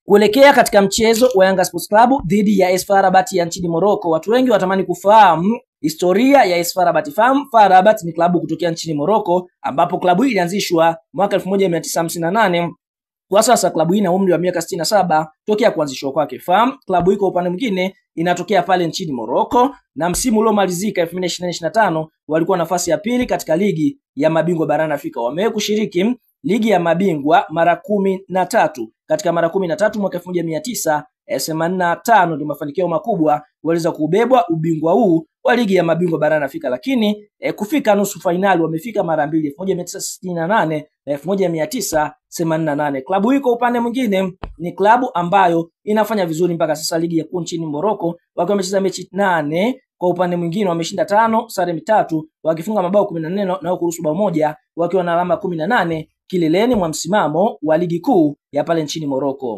Kuelekea katika mchezo wa Yanga Sports Club dhidi ya AS FAR Rabat ya nchini Morocco, watu wengi watamani kufahamu historia ya AS FAR Rabat. FAR Rabat ni klabu kutokea nchini Morocco, ambapo klabu hii ilianzishwa mwaka 1958. Kwa sasa klabu hii ina umri wa miaka 67 tokea kuanzishwa kwake. Klabu hii kwa upande mwingine inatokea pale nchini Morocco, na msimu uliomalizika 2024-2025 walikuwa nafasi ya pili katika ligi ya mabingwa barani Afrika. Wamewahi kushiriki ligi ya mabingwa mara 13. Katika mara 13 mwaka 1985 ndio mafanikio makubwa waliweza kubebwa ubingwa huu wa ligi ya mabingwa barani Afrika, lakini kufika nusu finali wamefika mara mbili, 1968 na 1988. Klabu hii kwa upande mwingine ni klabu ambayo inafanya vizuri mpaka sasa ligi ya kuu nchini Morocco, wakiwa wamecheza mechi 8. Kwa upande mwingine wameshinda 5, sare 3, wakifunga mabao 14 na kuruhusu bao moja, wakiwa na alama 18 kileleni mwa msimamo wa ligi kuu ya pale nchini Morocco.